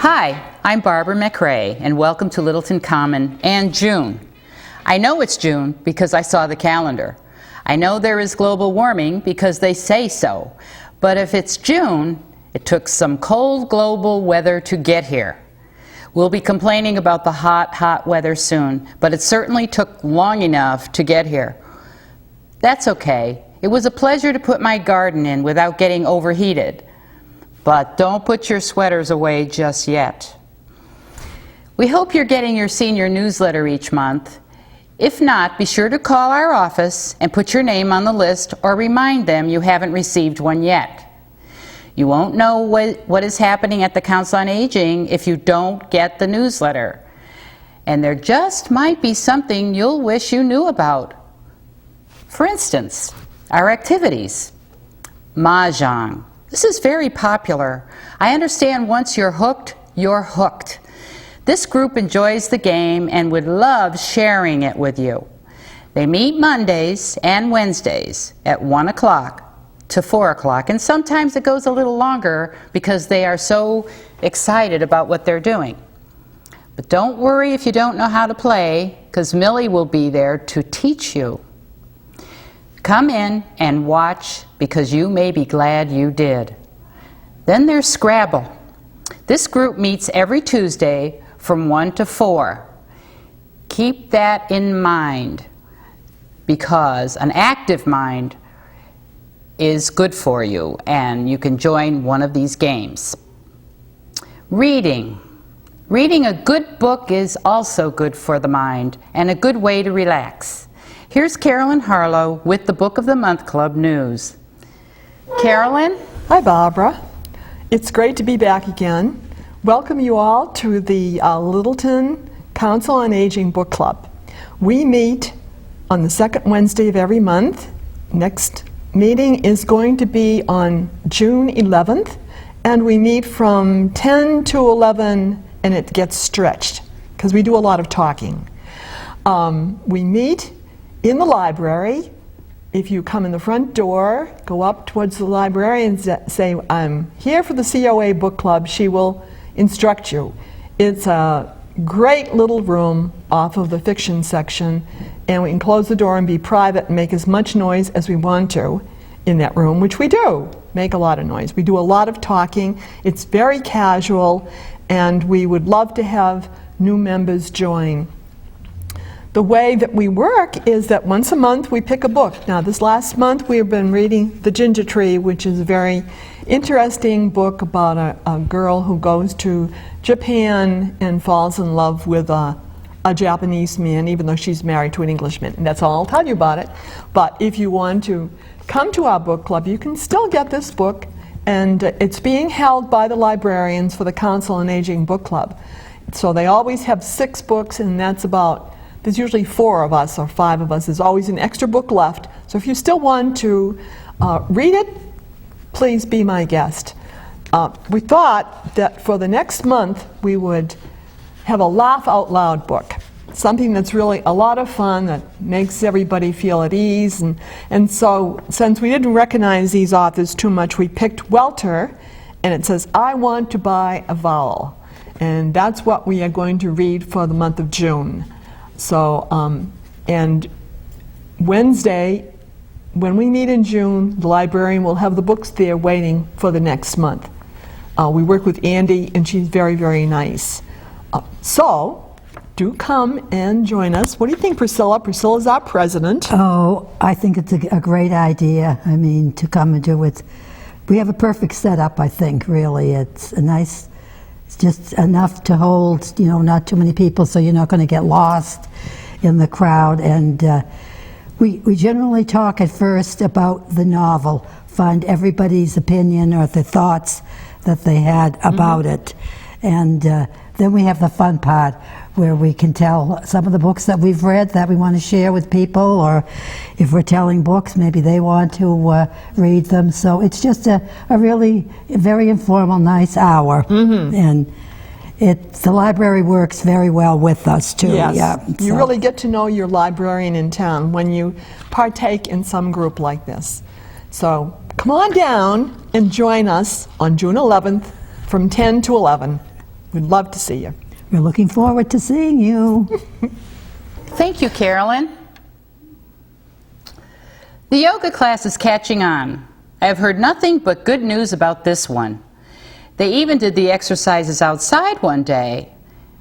Hi, I'm Barbara McRae, and welcome to Littleton Common and June. I know it's June because I saw the calendar. I know there is global warming because they say so. But if it's June, it took some cold global weather to get here. We'll be complaining about the hot, hot weather soon, but it certainly took long enough to get here. That's okay. It was a pleasure to put my garden in without getting overheated. But don't put your sweaters away just yet. We hope you're getting your senior newsletter each month. If not, be sure to call our office and put your name on the list or remind them you haven't received one yet. You won't know what is happening at the Council on Aging if you don't get the newsletter. And there just might be something you'll wish you knew about. For instance, our activities. Mahjong. This is very popular. I understand once you're hooked, you're hooked. This group enjoys the game and would love sharing it with you. They meet Mondays and Wednesdays at 1 o'clock to 4 o'clock, and sometimes it goes a little longer because they are so excited about what they're doing. But don't worry if you don't know how to play, because Millie will be there to teach you. Come in and watch, because you may be glad you did. Then there's Scrabble. This group meets every Tuesday from 1 to 4. Keep that in mind, because an active mind is good for you, and you can join one of these games. Reading. Reading a good book is also good for the mind and a good way to relax. Here's Carolyn Harlow with the Book of the Month Club News. Carolyn? Hi, Barbara. It's great to be back again. Welcome you all to the Littleton Council on Aging Book Club. We meet on the second Wednesday of every month. Next meeting is going to be on June 11th, and we meet from 10 to 11, and it gets stretched because we do a lot of talking. We meet in the library. If you come in the front door, go up towards the librarian and say, I'm here for the COA book club, she will instruct you. It's a great little room off of the fiction section, and we can close the door and be private and make as much noise as we want to in that room, which we do, make a lot of noise. We do a lot of talking. It's very casual, and we would love to have new members join. The way that we work is that once a month we pick a book. Now, this last month we have been reading The Ginger Tree, which is a very interesting book about a girl who goes to Japan and falls in love with a Japanese man, even though she's married to an Englishman. And that's all I'll tell you about it. But if you want to come to our book club, you can still get this book, and it's being held by the librarians for the Council on Aging Book Club. So they always have 6 books, and that's about, there's usually 4 of us or 5 of us. There's always an extra book left. So if you still want to read it, please be my guest. We thought that for the next month we would have a laugh out loud book, something that's really a lot of fun, that makes everybody feel at ease. And so since we didn't recognize these authors too much, we picked Welter, and it says, I Want to Buy a Vowel. And that's what we are going to read for the month of June. So, and Wednesday, when we meet in June, the librarian will have the books there waiting for the next month. We work with Andy, and she's very, very nice. So, do come and join us. What do you think, Priscilla? Priscilla's our president. Oh, I think it's a great idea. I mean, to come and do it. We have a perfect setup, I think, really. It's a nice, it's just enough to hold, you know, not too many people, so you're not going to get lost in the crowd. And we generally talk at first about the novel, find everybody's opinion or the thoughts that they had about it. And then we have the fun part where we can tell some of the books that we've read that we want to share with people, or if we're telling books, maybe they want to read them. So it's just a really very informal, nice hour. And the library works very well with us too. Yes. Yeah, you really get to know your librarian in town when you partake in some group like this. So come on down and join us on June 11th from 10 to 11. We'd love to see you. We're looking forward to seeing you. Thank you, Carolyn. The yoga class is catching on. I have heard nothing but good news about this one. They even did the exercises outside one day.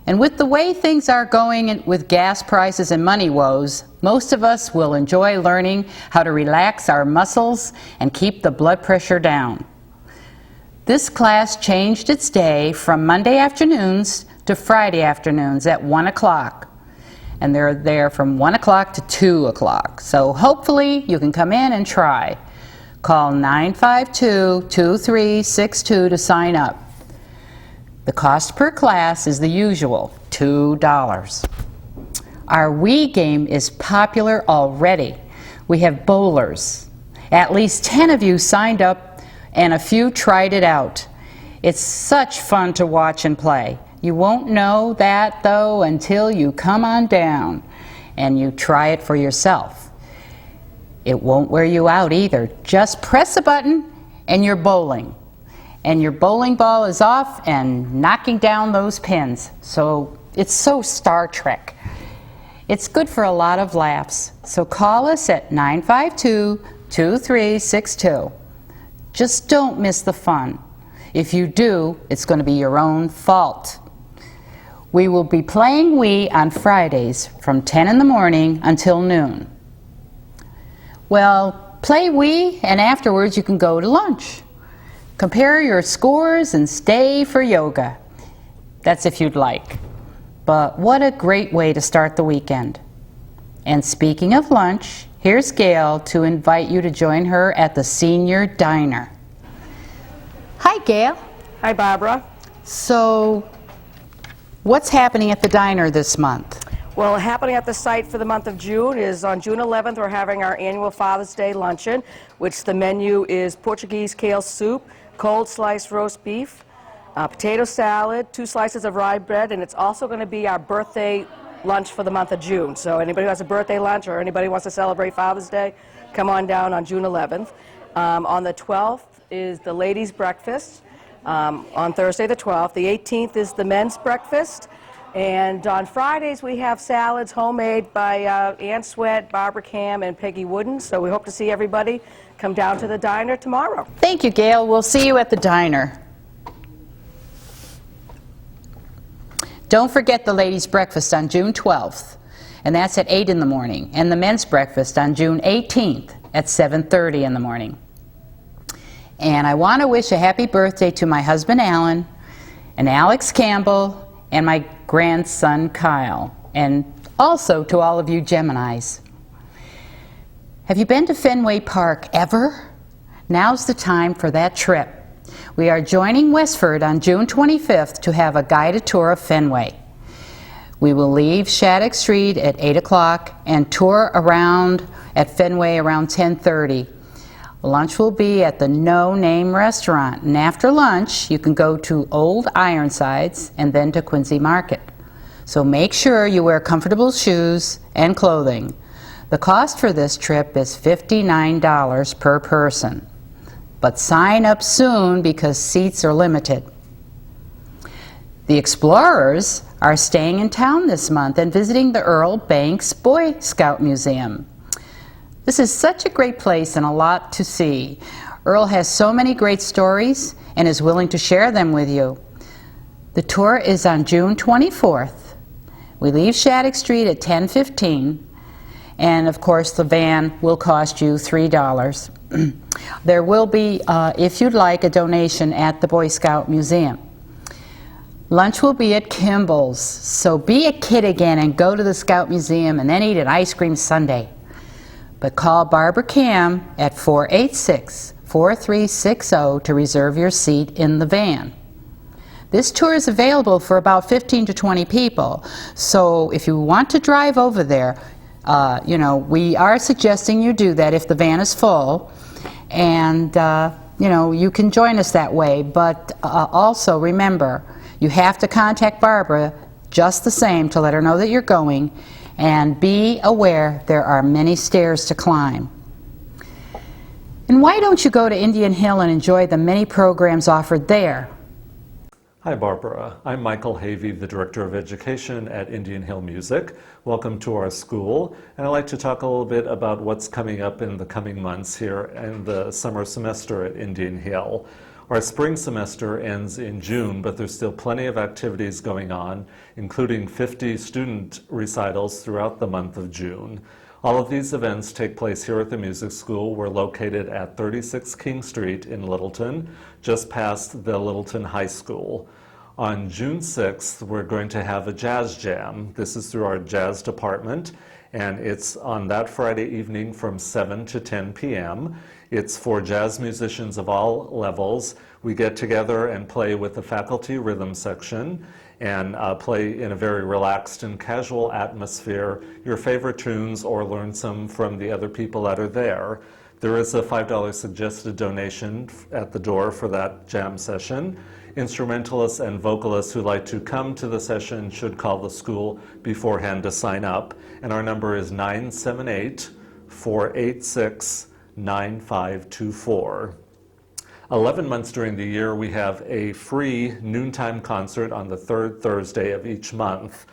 And with the way things are going with gas prices and money woes, most of us will enjoy learning how to relax our muscles and keep the blood pressure down. This class changed its day from Monday afternoons to Friday afternoons at 1 o'clock. And they're there from 1 o'clock to 2 o'clock. So hopefully you can come in and try. Call 952-2362 to sign up. The cost per class is the usual, $2. Our Wii game is popular already. We have bowlers. At least 10 of you signed up and a few tried it out. It's such fun to watch and play. You won't know that, though, until you come on down and you try it for yourself. It won't wear you out either. Just press a button and you're bowling. And your bowling ball is off and knocking down those pins. So it's so Star Trek. It's good for a lot of laughs. So call us at 952-2362. Just don't miss the fun. If you do, it's going to be your own fault. We will be playing Wii on Fridays from 10 in the morning until noon. Well, play Wii and afterwards you can go to lunch. Compare your scores and stay for yoga. That's if you'd like. But what a great way to start the weekend. And speaking of lunch, here's Gail to invite you to join her at the Senior Diner. Hi, Gail. Hi, Barbara. So, what's happening at the diner this month? Well, happening at the site for the month of June is on June 11th, we're having our annual Father's Day luncheon, which the menu is Portuguese kale soup, cold sliced roast beef, potato salad, 2 slices of rye bread, and it's also going to be our birthday lunch for the month of June. So anybody who has a birthday lunch or anybody who wants to celebrate Father's Day, come on down on June 11th. On the 12th is the ladies' breakfast, on Thursday the 12th. The 18th is the men's breakfast. And on Fridays, we have salads homemade by Ann Sweat, Barbara Cam, and Peggy Wooden. So we hope to see everybody come down to the diner tomorrow. Thank you, Gail. We'll see you at the diner. Don't forget the ladies' breakfast on June 12th, and that's at 8 in the morning, and the men's breakfast on June 18th at 7:30 in the morning. And I want to wish a happy birthday to my husband, Alan, and Alex Campbell, and my grandson, Kyle, and also to all of you Geminis. Have you been to Fenway Park ever? Now's the time for that trip. We are joining Westford on June 25th to have a guided tour of Fenway. We will leave Shattuck Street at 8 o'clock and tour around at Fenway around 10:30. Lunch will be at the No Name restaurant, and after lunch you can go to Old Ironsides and then to Quincy Market. So make sure you wear comfortable shoes and clothing. The cost for this trip is $59 per person. But sign up soon because seats are limited. The Explorers are staying in town this month and visiting the Earl Banks Boy Scout Museum. This is such a great place and a lot to see. Earl has so many great stories and is willing to share them with you. The tour is on June 24th. We leave Shattuck Street at 10:15, and of course the van will cost you $3. There will be, if you'd like, a donation at the Boy Scout Museum. Lunch will be at Kimball's, so be a kid again and go to the Scout Museum and then eat an ice cream sundae. But call Barbara Cam at 486-4360 to reserve your seat in the van. This tour is available for about 15 to 20 people, so if you want to drive over there, we are suggesting you do that if the van is full, and you can join us that way. But also remember, you have to contact Barbara just the same to let her know that you're going, and be aware there are many stairs to climb. And why don't you go to Indian Hill and enjoy the many programs offered there? Hi, Barbara. I'm Michael Havey, the Director of Education at Indian Hill Music. Welcome to our school, and I'd like to talk a little bit about what's coming up in the coming months here in the summer semester at Indian Hill. Our spring semester ends in June, but there's still plenty of activities going on, including 50 student recitals throughout the month of June. All of these events take place here at the music school. We're located at 36 King Street in Littleton, just past the Littleton High School. On June 6th, we're going to have a jazz jam. This is through our jazz department, and it's on that Friday evening from 7 to 10 p.m. It's for jazz musicians of all levels. We get together and play with the faculty rhythm section and play in a very relaxed and casual atmosphere your favorite tunes or learn some from the other people that are there. There is a $5 suggested donation at the door for that jam session. Instrumentalists and vocalists who like to come to the session should call the school beforehand to sign up. And our number is 978-486-9524. 11 months during the year, we have a free noontime concert on the third Thursday of each month.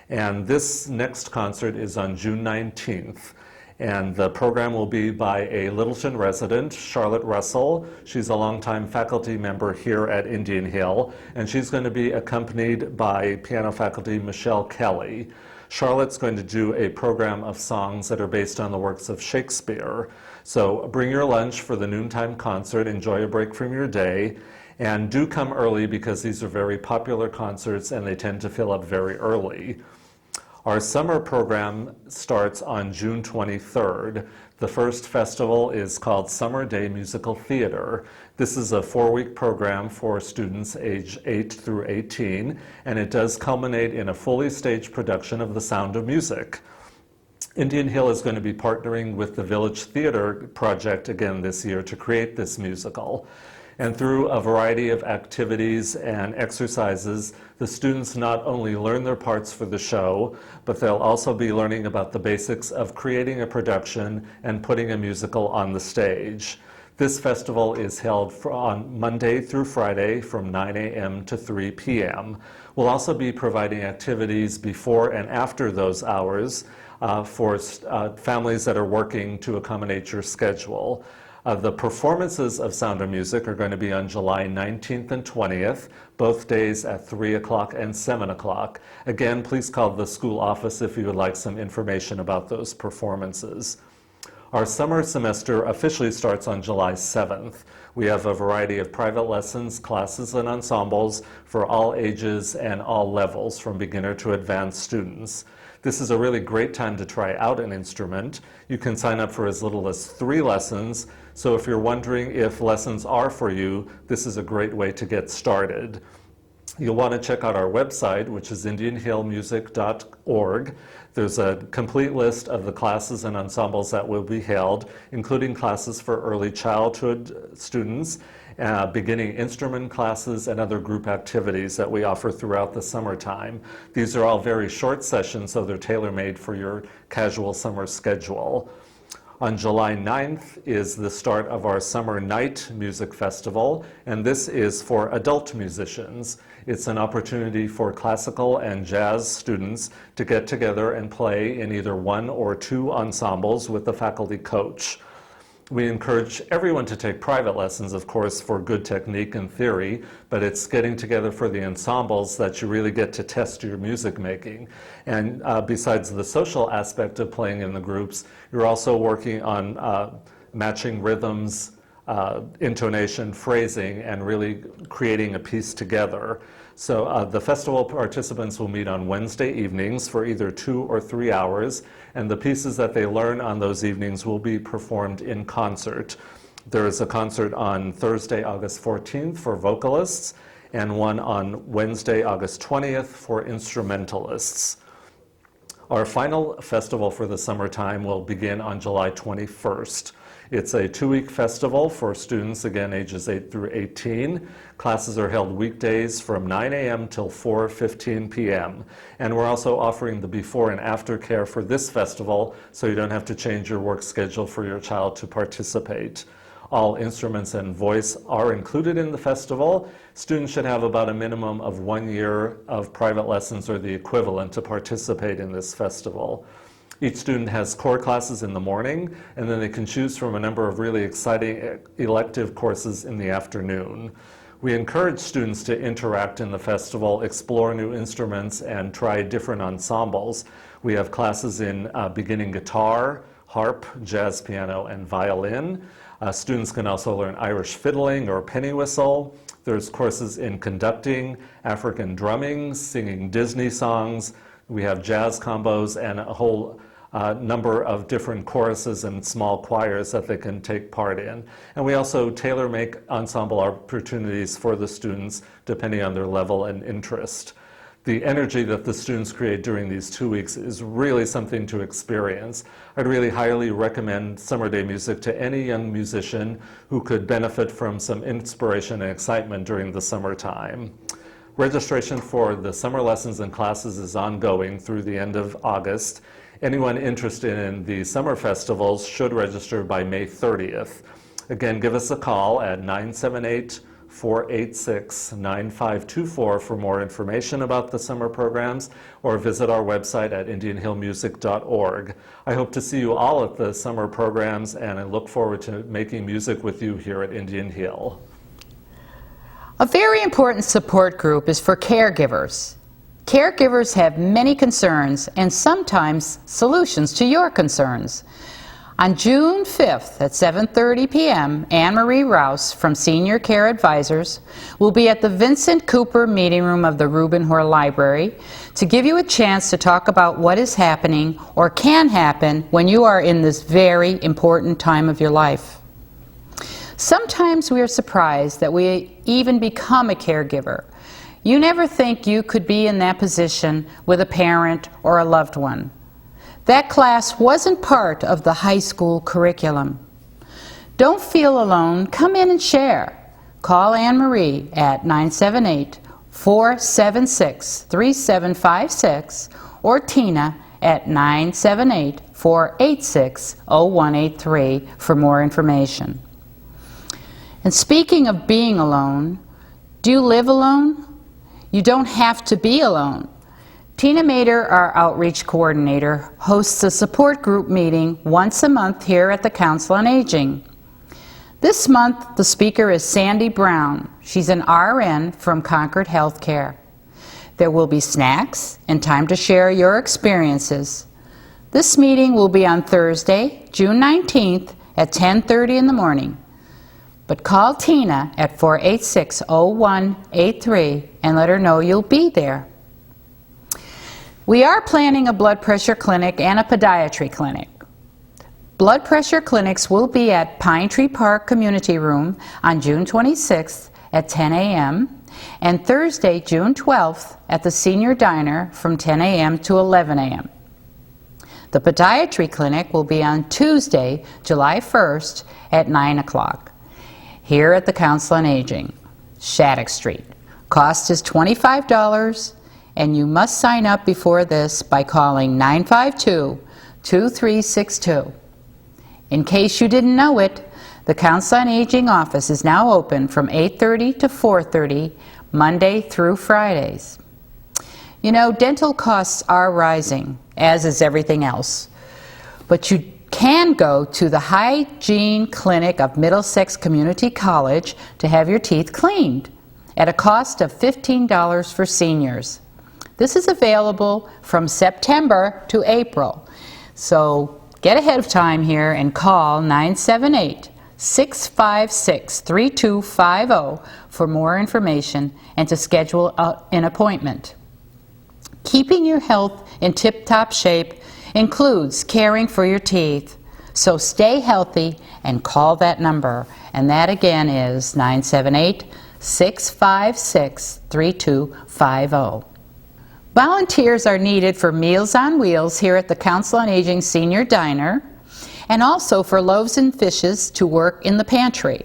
And this next concert is on June 19th. And the program will be by a Littleton resident, Charlotte Russell. She's a longtime faculty member here at Indian Hill, and she's going to be accompanied by piano faculty Michelle Kelly. Charlotte's going to do a program of songs that are based on the works of Shakespeare. So bring your lunch for the noontime concert, enjoy a break from your day, and do come early because these are very popular concerts and they tend to fill up very early. Our summer program starts on June 23rd. The first festival is called Summer Day Musical Theater. This is a 4-week program for students age 8 through 18, and it does culminate in a fully staged production of The Sound of Music. Indian Hill is going to be partnering with the Village Theater Project again this year to create this musical. And through a variety of activities and exercises, the students not only learn their parts for the show, but they'll also be learning about the basics of creating a production and putting a musical on the stage. This festival is held on Monday through Friday from 9 a.m. to 3 p.m. We'll also be providing activities before and after those hours for families that are working to accommodate your schedule. The performances of Sound of Music are going to be on July 19th and 20th, both days at 3 o'clock and 7 o'clock. Again, please call the school office if you would like some information about those performances. Our summer semester officially starts on July 7th. We have a variety of private lessons, classes, and ensembles for all ages and all levels, from beginner to advanced students. This is a really great time to try out an instrument. You can sign up for as little as 3 lessons, so if you're wondering if lessons are for you, this is a great way to get started. You'll want to check out our website, which is indianhillmusic.org. There's a complete list of the classes and ensembles that will be held, including classes for early childhood students, beginning instrument classes, and other group activities that we offer throughout the summertime. These are all very short sessions, so they're tailor-made for your casual summer schedule. On July 9th is the start of our Summer Night Music Festival, and this is for adult musicians. It's an opportunity for classical and jazz students to get together and play in either 1 or 2 ensembles with the faculty coach. We encourage everyone to take private lessons, of course, for good technique and theory, but it's getting together for the ensembles that you really get to test your music making. And besides the social aspect of playing in the groups, you're also working on matching rhythms, intonation, phrasing, and really creating a piece together. So the festival participants will meet on Wednesday evenings for either 2 or 3 hours, and the pieces that they learn on those evenings will be performed in concert. There is a concert on Thursday, August 14th for vocalists, and one on Wednesday, August 20th for instrumentalists. Our final festival for the summertime will begin on July 21st. It's a 2-week festival for students, again, ages 8 through 18. Classes are held weekdays from 9 a.m. till 4:15 p.m. And we're also offering the before and after care for this festival, so you don't have to change your work schedule for your child to participate. all instruments and voice are included in the festival. Students should have about a minimum of 1 year of private lessons or the equivalent to participate in this festival. Each student has core classes in the morning, and then they can choose from a number of really exciting elective courses in the afternoon. We encourage students to interact in the festival, explore new instruments, and try different ensembles. We have classes in beginning guitar, harp, jazz piano, and violin. Students can also learn Irish fiddling or penny whistle. There's courses in conducting, African drumming, singing Disney songs. We have jazz combos and a whole number of different choruses and small choirs that they can take part in. And we also tailor-make ensemble opportunities for the students depending on their level and interest. The energy that the students create during these 2 weeks is really something to experience. I'd really highly recommend Summer Day Music to any young musician who could benefit from some inspiration and excitement during the summertime. Registration for the summer lessons and classes is ongoing through the end of August. Anyone interested in the summer festivals should register by May 30th. Again, give us a call at 978-486-9524 for more information about the summer programs, or visit our website at indianhillmusic.org. I hope to see you all at the summer programs, and I look forward to making music with you here at Indian Hill. A very important support group is for caregivers. Caregivers have many concerns and sometimes solutions to your concerns. On June 5th at 7:30 p.m., Anne-Marie Rouse from Senior Care Advisors will be at the Vincent Cooper Meeting Room of the Reuben Hoare Library to give you a chance to talk about what is happening or can happen when you are in this very important time of your life. Sometimes we are surprised that we even become a caregiver. You never think you could be in that position with a parent or a loved one. That class wasn't part of the high school curriculum. Don't feel alone. Come in and share. Call Anne-Marie at 978-476-3756 or Tina at 978-486-0183 for more information. And speaking of being alone, do you live alone? You don't have to be alone. Tina Mader, our outreach coordinator, hosts a support group meeting once a month here at the Council on Aging. This month, the speaker is Sandy Brown. She's an RN from Concord Healthcare. There will be snacks and time to share your experiences. This meeting will be on Thursday, June 19th at 10:30 in the morning. But call Tina at 486-0183 and let her know you'll be there. We are planning a blood pressure clinic and a podiatry clinic. Blood pressure clinics will be at Pine Tree Park Community Room on June 26th at 10 a.m. and Thursday, June 12th at the Senior Diner from 10 a.m. to 11 a.m. The podiatry clinic will be on Tuesday, July 1st at 9 o'clock. Here at the Council on Aging, Shattuck Street. Cost is $25, and you must sign up before this by calling 952-2362. In case you didn't know it, the Council on Aging office is now open from 8:30 to 4:30, Monday through Fridays. You know, dental costs are rising, as is everything else. But you can go to the Hygiene Clinic of Middlesex Community College to have your teeth cleaned at a cost of $15 for seniors. This is available from September to April. So get ahead of time here and call 978-656-3250 for more information and to schedule an appointment. Keeping your health in tip-top shape includes caring for your teeth. So stay healthy and call that number. And that again is 978-656-3250. Volunteers are needed for Meals on Wheels here at the Council on Aging Senior Diner and also for Loaves and Fishes to work in the pantry.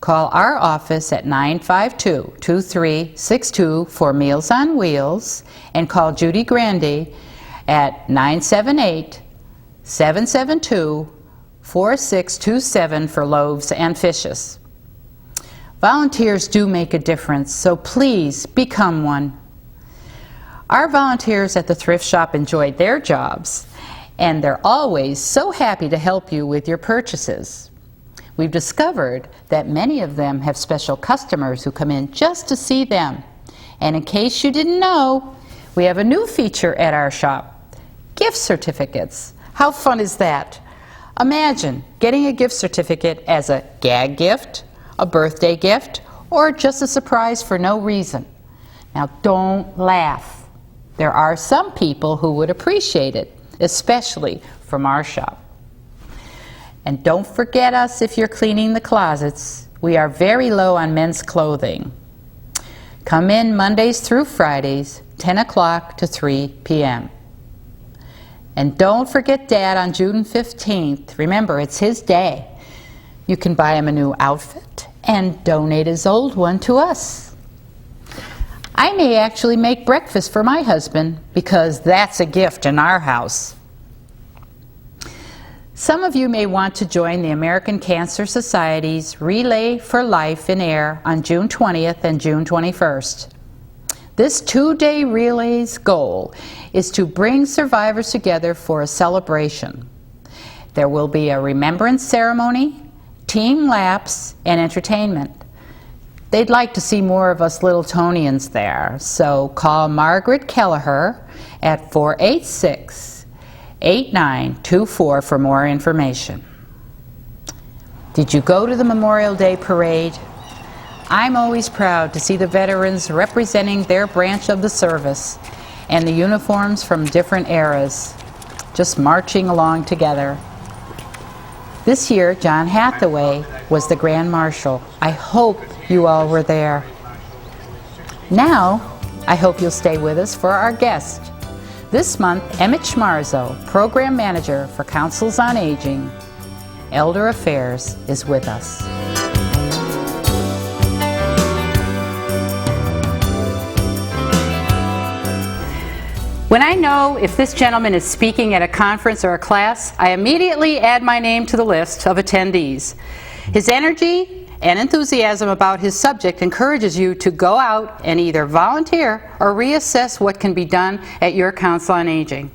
Call our office at 952-2362 for Meals on Wheels and call Judy Grandy at 978-772-4644 4627 for loaves and fishes. Volunteers do make a difference, so please become one. Our volunteers at the thrift shop enjoyed their jobs, and they're always so happy to help you with your purchases. We've discovered that many of them have special customers who come in just to see them. And in case you didn't know, we have a new feature at our shop, gift certificates. How fun is that? Imagine getting a gift certificate as a gag gift, a birthday gift, or just a surprise for no reason. Now don't laugh. There are some people who would appreciate it, especially from our shop. And don't forget us if you're cleaning the closets. We are very low on men's clothing. Come in Mondays through Fridays, 10 o'clock to 3 p.m. And don't forget Dad on June 15th. Remember, it's his day. You can buy him a new outfit and donate his old one to us. I may actually make breakfast for my husband because that's a gift in our house. Some of you may want to join the American Cancer Society's Relay for Life in Air on June 20th and June 21st. This two-day relay's goal is to bring survivors together for a celebration. There will be a remembrance ceremony, team laps, and entertainment. They'd like to see more of us Littletonians there, so call Margaret Kelleher at 486-8924 for more information. Did you go to the Memorial Day Parade? I'm always proud to see the veterans representing their branch of the service and the uniforms from different eras, just marching along together. This year, John Hathaway was the Grand Marshal. I hope you all were there. Now, I hope you'll stay with us for our guest. This month, Emmet Schmarsow, Program Manager for Councils on Aging, Elder Affairs, is with us. When I know if this gentleman is speaking at a conference or a class, I immediately add my name to the list of attendees. His energy and enthusiasm about his subject encourages you to go out and either volunteer or reassess what can be done at your Council on Aging.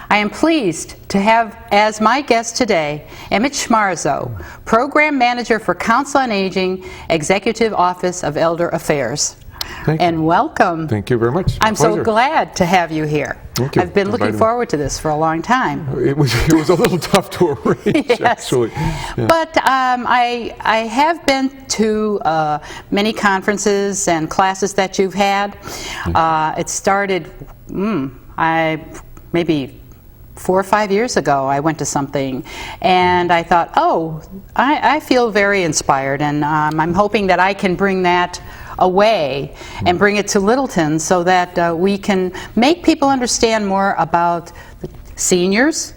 I am pleased to have as my guest today Emmet Schmarsow, Program Manager for Council on Aging, Executive Office of Elder Affairs. Thank you. And welcome. Thank you very much. I'm Pleasure. so glad to have you here. Thank you. I've been looking forward to this for a long time. It was a little tough to arrange, Yes. actually. Yeah. But I have been to many conferences and classes that you've had. It started, maybe 4 or 5 years ago. I went to something and I thought, oh, I feel very inspired, and I'm hoping that I can bring that away and bring it to Littleton so that we can make people understand more about the seniors,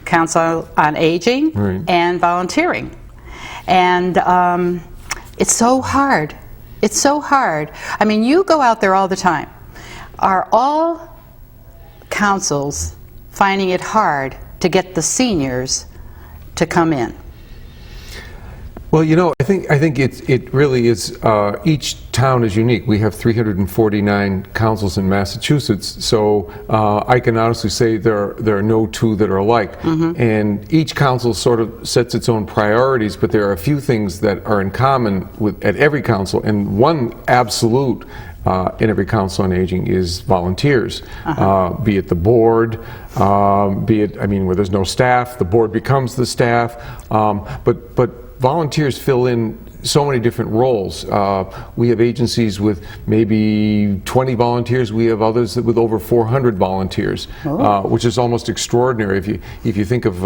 Council on Aging, Right. and volunteering. And it's so hard. It's so hard. I mean, you go out there all the time. Are all councils finding it hard to get the seniors to come in? Well, you know, I think it really is. Each town is unique. We have 349 councils in Massachusetts, so I can honestly say there are no two that are alike. And each council sort of sets its own priorities, but there are a few things that are in common at every council, and one absolute in every Council on Aging is volunteers, be it the board, be it, I mean, where there's no staff, the board becomes the staff, but volunteers fill in so many different roles. We have agencies with maybe 20 volunteers. We have others with over 400 volunteers, which is almost extraordinary. If you think of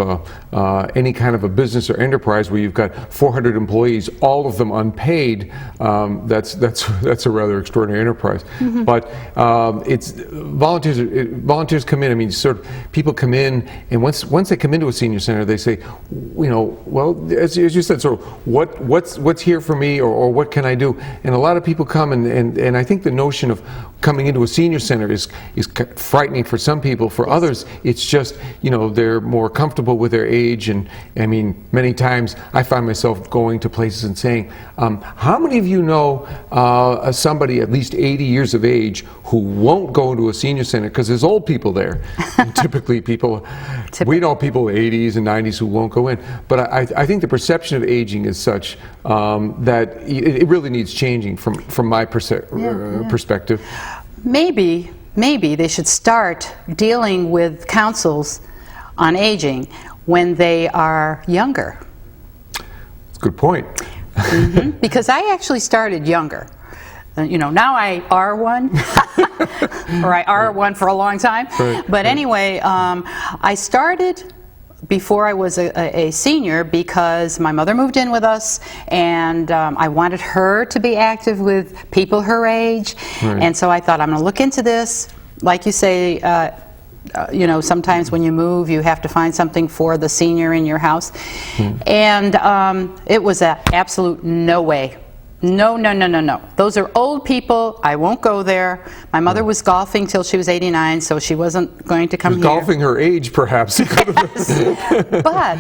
any kind of a business or enterprise where you've got 400 employees, all of them unpaid, that's a rather extraordinary enterprise. But it's volunteers come in. I mean, sort of people come in, and once they come into a senior center, they say, you know, well, as you said, so what's here for me, or what can I do? And a lot of people come, and I think the notion of coming into a senior center is frightening for some people. For others, it's just, you know, they're more comfortable with their age. And I mean, many times I find myself going to places and saying, how many of you know somebody at least 80 years of age who won't go into a senior center because there's old people there? And typically people, we know people 80s and 90s who won't go in. But I think the perception of aging is such that it really needs changing from my perspective. Maybe they should start dealing with councils on aging when they are younger. That's a good point. Because I actually started younger. You know, now I R1, or I R1 for a long time. But anyway, I started before I was a senior because my mother moved in with us, and I wanted her to be active with people her age. And so I thought, I'm going to look into this. Like you say, you know, sometimes when you move, you have to find something for the senior in your house. And it was an absolute no way. No. Those are old people. I won't go there. My mother was golfing till she was 89, so she wasn't going to come here. Golfing her age, perhaps. But,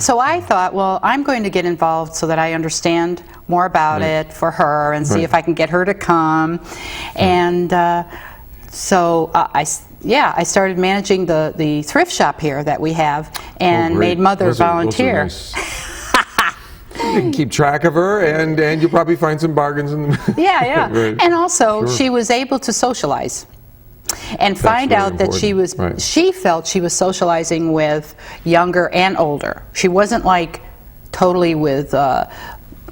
so I thought, well, I'm going to get involved so that I understand more about it for her and see if I can get her to come. And so I started managing the thrift shop here that we have, and made Mother volunteer. You can keep track of her, and you'll probably find some bargains in the Yeah. And also, she was able to socialize and find out that she felt she was socializing with younger and older. She wasn't like totally with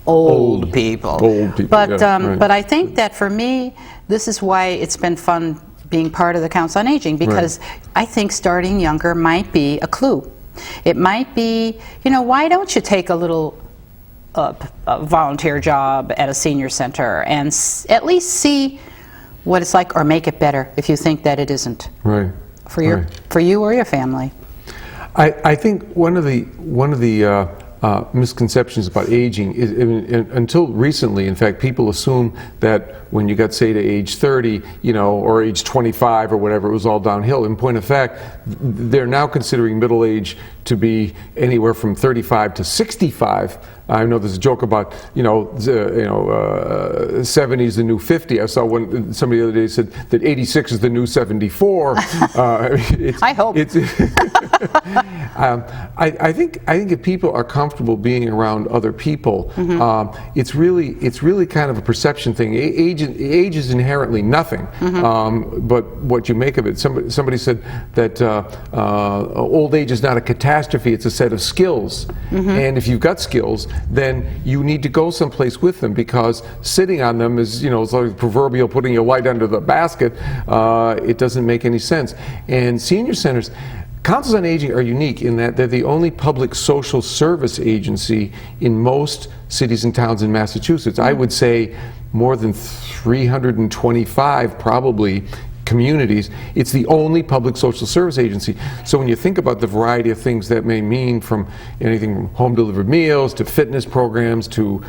old people. But I think that for me, this is why it's been fun being part of the Council on Aging, because I think starting younger might be a clue. It might be, you know, why don't you take a little a volunteer job at a senior center and at least see what it's like, or make it better if you think that it isn't for you or your family. I think one of the misconceptions about aging is, until recently, in fact, people assume that when you got, say, to age 30, you know, or age 25 or whatever, it was all downhill. In point of fact, they're now considering middle age to be anywhere from 35 to 65. I know there's a joke about, 70 is the new 50. I saw somebody the other day said that 86 is the new 74. I hope. I think if people are comfortable being around other people, it's really kind of a perception thing. Age is inherently nothing, but what you make of it. Somebody said that old age is not a catastrophe; it's a set of skills. And if you've got skills, then you need to go someplace with them, because sitting on them is, it's like proverbial putting your light under the basket. It doesn't make any sense. And senior centers, Councils on Aging are unique in that they're the only public social service agency in most cities and towns in Massachusetts. I would say more than 325 probably communities. It's the only public social service agency. So when you think about the variety of things that may mean, from anything from home delivered meals to fitness programs to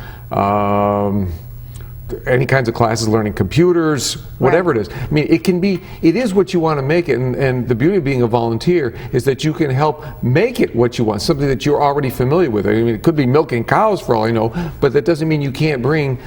any kinds of classes, learning computers, whatever it is. I mean, it is what you want to make it, and the beauty of being a volunteer is that you can help make it what you want, something that you're already familiar with. I mean, it could be milking cows for all I know, but that doesn't mean you can't bring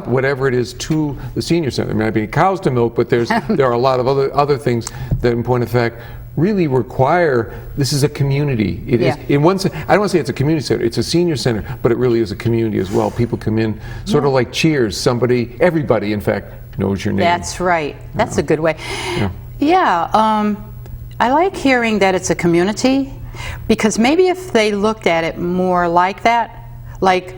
whatever it is to the senior center. I mean, I'd be cows to milk, but there are a lot of other things that, in point of fact, really require. This is a community. It is, in one sense, I don't want to say it's a community center, it's a senior center, but it really is a community as well. People come in sort of like Cheers. Everybody, in fact, knows your name. That's right. That's a good way. I like hearing that it's a community, because maybe if they looked at it more like that, like,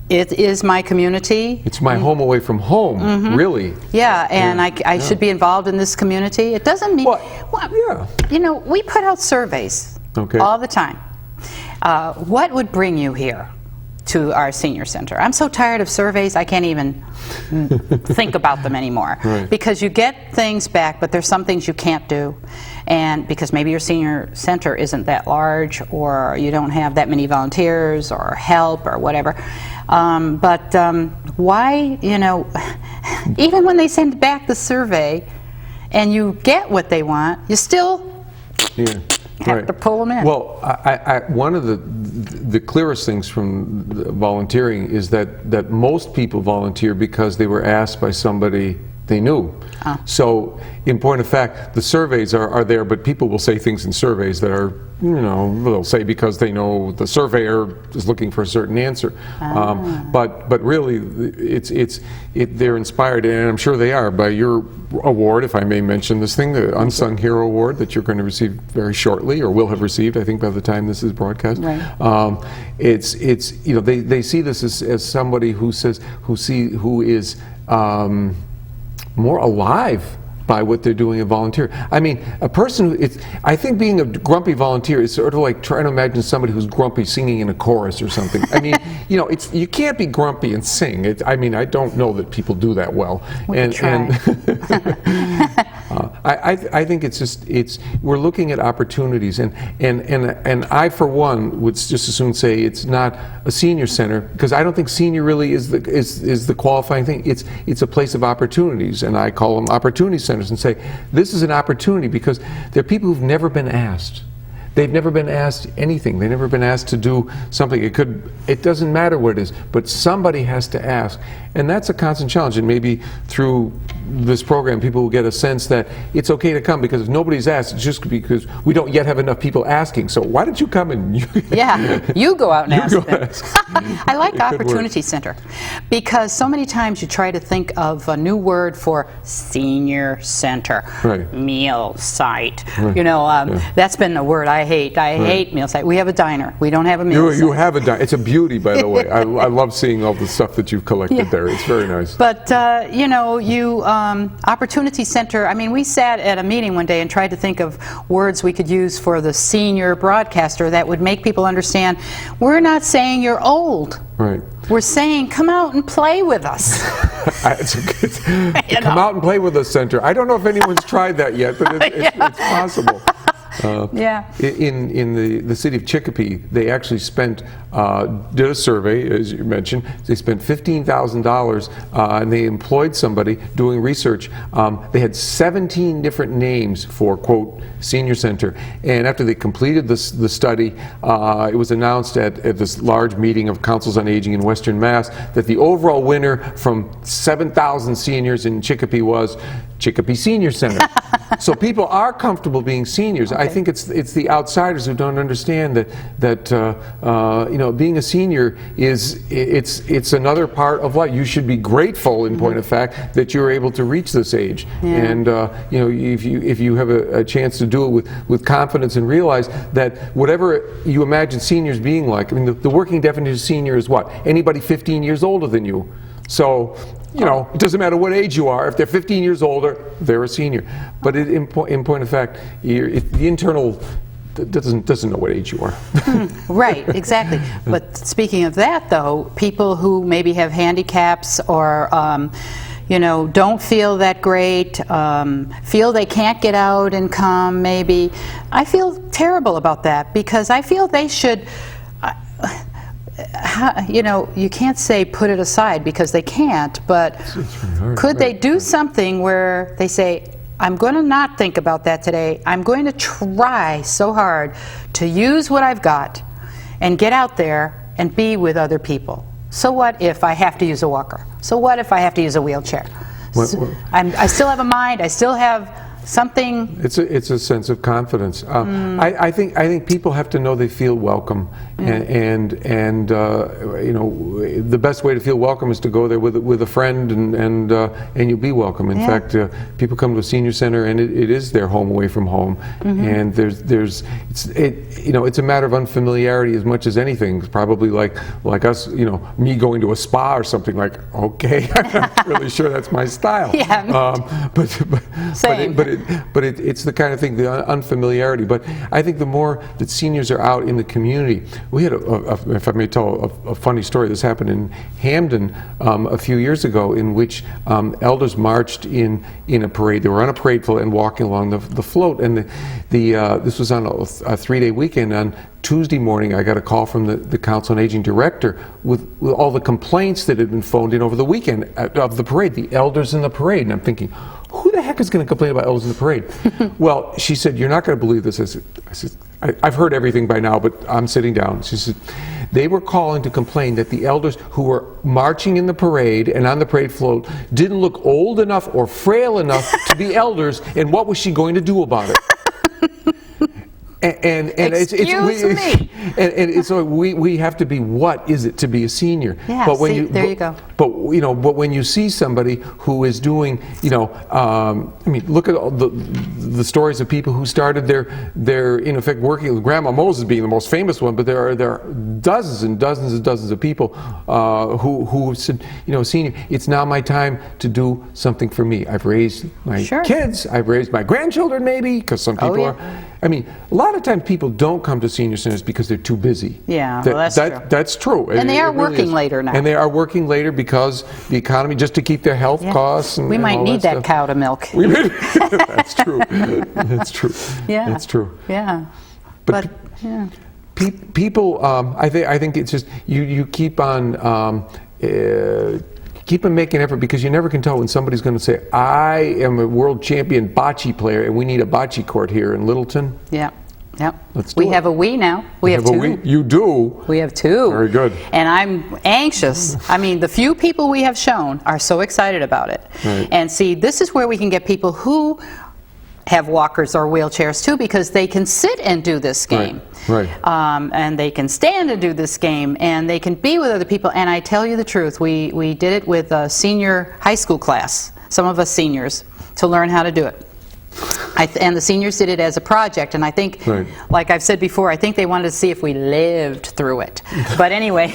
it is my community. It's my home away from home, really. Yeah, and I should be involved in this community. It doesn't mean, we put out surveys all the time. What would bring you here to our senior center? I'm so tired of surveys, I can't even think about them anymore. Because you get things back, but there's some things you can't do. And because maybe your senior center isn't that large, or you don't have that many volunteers or help or whatever. Why, even when they send back the survey and you get what they want, you still have to pull them in. Well, one of the clearest things from volunteering is that most people volunteer because they were asked by somebody they knew. So, in point of fact, the surveys are there, but people will say things in surveys that are, they'll say because they know the surveyor is looking for a certain answer. But really, they're inspired, and I'm sure they are, by your award, if I may mention this thing, the Unsung Hero Award that you're going to receive very shortly, or will have received, I think, by the time this is broadcast. Right. They see this as somebody who is more alive by what they're doing and volunteer. I mean, a person I think being a grumpy volunteer is sort of like trying to imagine somebody who's grumpy singing in a chorus or something. I mean, you can't be grumpy and sing. I don't know that people do that well. I think we're looking at opportunities, and I, for one, would just as soon say it's not a senior center, because I don't think senior really is the qualifying thing. It's a place of opportunities, and I call them opportunity centers, and say this is an opportunity because there are people who've never been asked. They've never been asked anything. They've never been asked to do something. It doesn't matter what it is, but somebody has to ask. And that's a constant challenge. And maybe through this program, people will get a sense that it's okay to come, because if nobody's asked, it's just because we don't yet have enough people asking. So why don't you come and you go out and ask them. I like It could Opportunity Center, because so many times you try to think of a new word for senior center, Right. meal site. Right. That's been a word I hate. I hate meal site. We have a diner. We don't have a meal site. You have a diner. It's a beauty, by the way. I love seeing all the stuff that you've collected there. It's very nice. But, Opportunity Center, I mean, we sat at a meeting one day and tried to think of words we could use for the senior broadcaster that would make people understand we're not saying you're old. Right. We're saying come out and play with us. Come out and play with us, Center. I don't know if anyone's tried that yet, but it's possible. In the city of Chicopee, they actually did a survey, as you mentioned. They spent $15,000 and they employed somebody doing research. They had 17 different names for, quote, senior center. And after they completed the study, it was announced at this large meeting of councils on aging in Western Mass that the overall winner from 7,000 seniors in Chicopee was Chicopee Senior Center. So people are comfortable being seniors. Okay. I think it's the outsiders who don't understand that being a senior it's another part of life. You should be grateful, in point of fact, that you're able to reach this age. Yeah. And if you have a chance to do it with confidence and realize that whatever you imagine seniors being like, I mean, the working definition of senior is what? Anybody 15 years older than you. So, it doesn't matter what age you are. If they're 15 years older, they're a senior. But in point of fact, the internal doesn't know what age you are. Right, exactly. But speaking of that, though, people who maybe have handicaps or don't feel that great, feel they can't get out and come, maybe. I feel terrible about that, because I feel they should. You can't say put it aside, because they can't, but could they do something where they say, I'm going to not think about that today. I'm going to try so hard to use what I've got and get out there and be with other people. So what if I have to use a walker? So what if I have to use a wheelchair? I still have a mind. I still have something. It's a sense of confidence. I think people have to know they feel welcome, and the best way to feel welcome is to go there with a friend, and you'll be welcome. In fact, people come to a senior center and it is their home away from home, and it's a matter of unfamiliarity as much as anything. It's probably like us, me going to a spa or something, like, okay, I'm not really sure that's my style. Yeah. But it's the kind of thing, the unfamiliarity. But I think the more that seniors are out in the community, we had, if I may tell a funny story, this happened in Hamden a few years ago, in which elders marched in a parade. They were on a parade float and walking along the float, and this was on a 3-day weekend. On Tuesday morning, I got a call from the Council on Aging director with all the complaints that had been phoned in over the weekend of the parade, the elders in the parade. And I'm thinking, who the heck is going to complain about elders in the parade? Well, she said, you're not going to believe this. I said, I've heard everything by now, but I'm sitting down. She said, they were calling to complain that the elders who were marching in the parade and on the parade float didn't look old enough or frail enough to be elders, and what was she going to do about it? And so we have to be, what is it to be a senior? Yeah, but when see, there you go. But when you see somebody who is doing, I mean, look at all the stories of people who started their in effect working. Grandma Moses being the most famous one, but there are dozens and dozens and dozens of people who said, senior, it's now my time to do something for me. I've raised my kids, I've raised my grandchildren, maybe, because some people are. I mean, a lot of times people don't come to senior centers because they're too busy. Yeah, well, that's true. That's true. And they are really working later now. And they are working later because the economy, just to keep their health costs. And, we might need that cow to milk. That's true. That's true. Yeah. That's true. Yeah. But yeah. People, I think it's just, you keep on keep on making effort, because you never can tell when somebody's going to say, I am a world champion bocce player and we need a bocce court here in Littleton. Yeah. Yep. We have a we now. We have two. You do. We have two. Very good. And I'm anxious. I mean, the few people we have shown are so excited about it. Right. And see, this is where we can get people who have walkers or wheelchairs too, because they can sit and do this game. Right. And they can stand and do this game, and they can be with other people. And I tell you the truth, we did it with a senior high school class, some of us seniors, to learn how to do it. And the seniors did it as a project, and I think, like I've said before, I think they wanted to see if we lived through it. But anyway,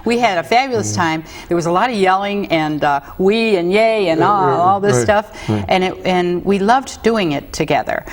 we had a fabulous time. There was a lot of yelling and we and yay and all this stuff, and we loved doing it together.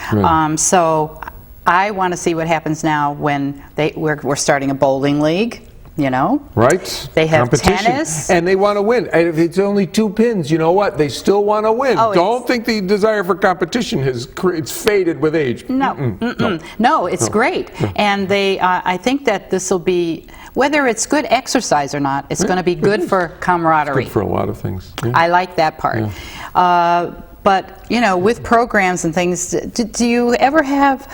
So I want to see what happens now when we're starting a bowling league. Right. They have tennis. And they want to win. And if it's only 2 pins, you know what? They still want to win. Don't think the desire for competition it's faded with age. No, it's great. And I think that this will be, whether it's good exercise or not, it's going to be good for camaraderie. It's good for a lot of things. Yeah. I like that part. Yeah. But, with programs and things, do you ever have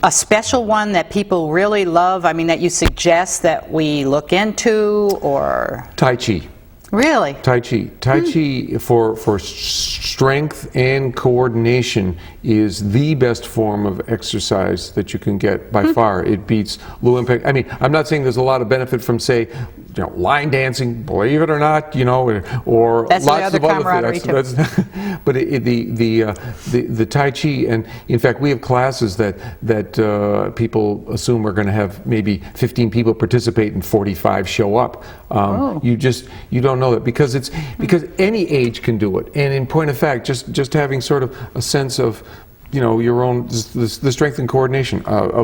a special one that people really love? I mean, that you suggest that we look into, or? Tai Chi. Really? Tai Chi. Tai Chi for strength and coordination is the best form of exercise that you can get by far. It beats low impact. I mean, I'm not saying there's a lot of benefit from, say, line dancing, believe it or not, or that's lots of other things. But the Tai Chi, and in fact, we have classes that people assume are going to have maybe 15 people participate and 45 show up. You don't know that, because any age can do it. And in point of fact, just having sort of a sense of your own, the strength and coordination. A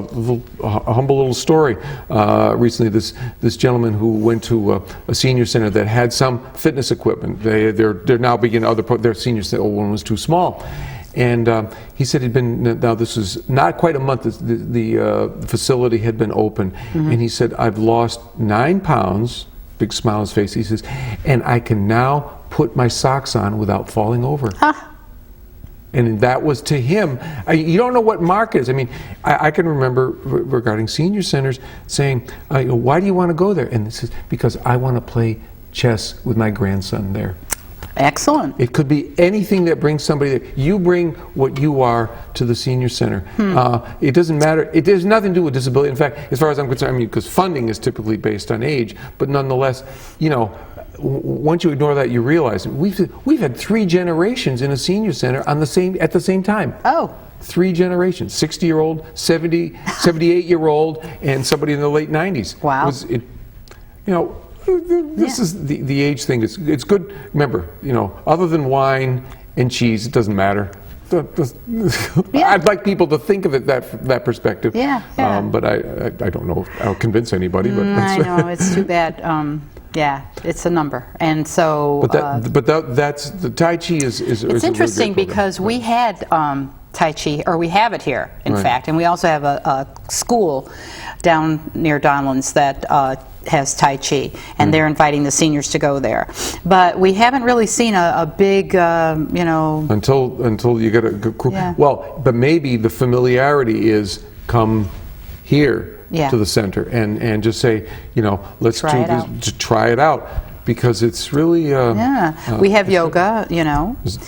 humble little story. Recently, this gentleman who went to a senior center that had some fitness equipment. They're now beginning their senior center. The old one was too small. And he said he'd been, now this is not quite a month, the facility had been open. And he said, I've lost 9 pounds, big smile on his face. He says, and I can now put my socks on without falling over. And that was, to him, you don't know what market is. I mean, I can remember regarding senior centers saying, why do you want to go there? And this is because I want to play chess with my grandson there. Excellent. It could be anything that brings somebody there. You bring what you are to the senior center. It doesn't matter. It has nothing to do with disability. In fact, as far as I'm concerned, because funding is typically based on age, but nonetheless, once you ignore that, you realize we've had 3 generations in a senior center at the same time. 3 generations: 60-year-old, 78-year-old, and somebody in the late 90s. Wow. This is the age thing. It's good. Remember, other than wine and cheese. It doesn't matter. Yeah. I'd like people to think of it that perspective. Yeah, yeah. But I don't know if I'll convince anybody. But I know, it's too bad. Yeah, it's a number. And so... that's the Tai Chi is it's a really interesting great program. because we had Tai Chi, or we have it here, in Right. fact, and we also have a school down near Donlands that has Tai Chi, and they're inviting the seniors to go there. But we haven't really seen a big, Until you get a cool... Yeah. Well, but maybe the familiarity is come here Yeah. to the center and just say, let's Try do it this, out. to try it out, because it's really... yeah. We have yoga,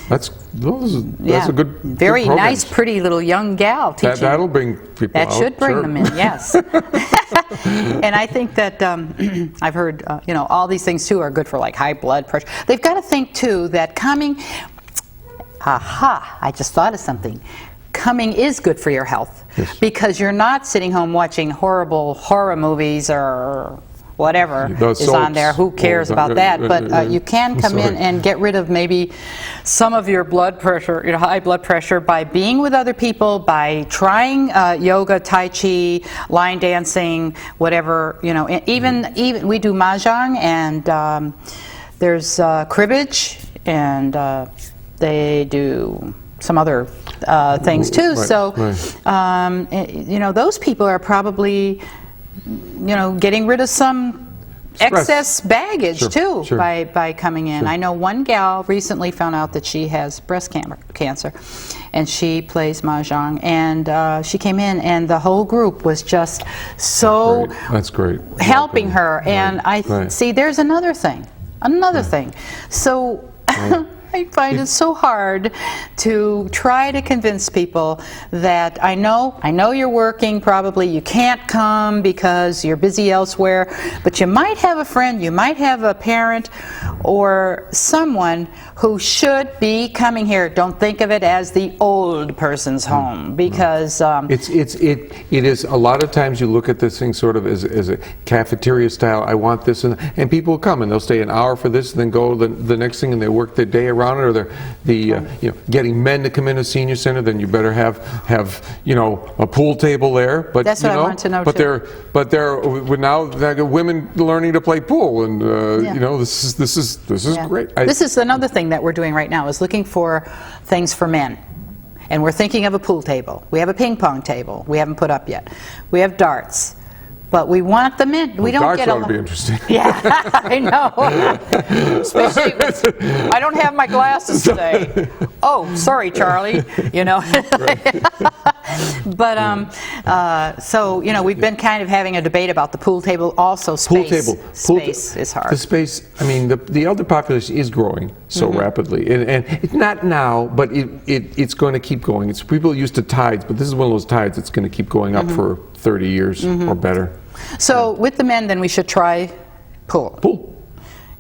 That's Yeah. a good Very good program. nice, pretty little young gal teaching. That'll bring people That out. should bring sure. them in, yes. And I think that I've heard, all these things too are good for like high blood pressure. They've got to think too that coming, I just thought of something. Coming is good for your health, Yes. because you're not sitting home watching horrible horror movies or whatever Those is on soaps. there. Who cares about that? But you can come in Sorry. and get rid of maybe some of your blood pressure, high blood pressure, by being with other people, by trying yoga, Tai Chi, line dancing, whatever. Even we do mahjong, and there's cribbage, and they do some other things too. Right, So, right. those people are probably, getting rid of some Stress. excess baggage Sure, too sure. by coming in. I know one gal recently found out that she has breast cancer, and she plays mahjong, and she came in, and the whole group was just so That's great. helping her. And I right. see there's another thing. So I find it so hard to try to convince people that I know you're working, probably you can't come because you're busy elsewhere, but you might have a friend, you might have a parent or someone who should be coming here. Don't think of it as the old person's home, because It is a lot of times you look at this thing sort of as a cafeteria style. I want this, and people will come and they'll stay an hour for this, and then go the next thing, and they work their day around it. Or they're getting men to come in a senior center. Then you better have a pool table there. But That's what I want to know, But too. we're now women learning to play pool, and this is Yeah. great. This is another thing that we're doing right now, is looking for things for men. And we're thinking of a pool table. We have a ping pong table. We haven't put up yet. We have darts. But we want them in. We don't darts get a ought to be interesting. Yeah, I know. Especially I don't have my glasses today. Oh, sorry, Charlie. But so we've been kind of having a debate about the pool table. Also, space. Space is hard. The space. I mean, the elder population is growing so rapidly, and it's not now, but it's going to keep going. It's people used to tides, but this is one of those tides that's going to keep going up for 30 years or better. So with the men, then we should try pool. Pool.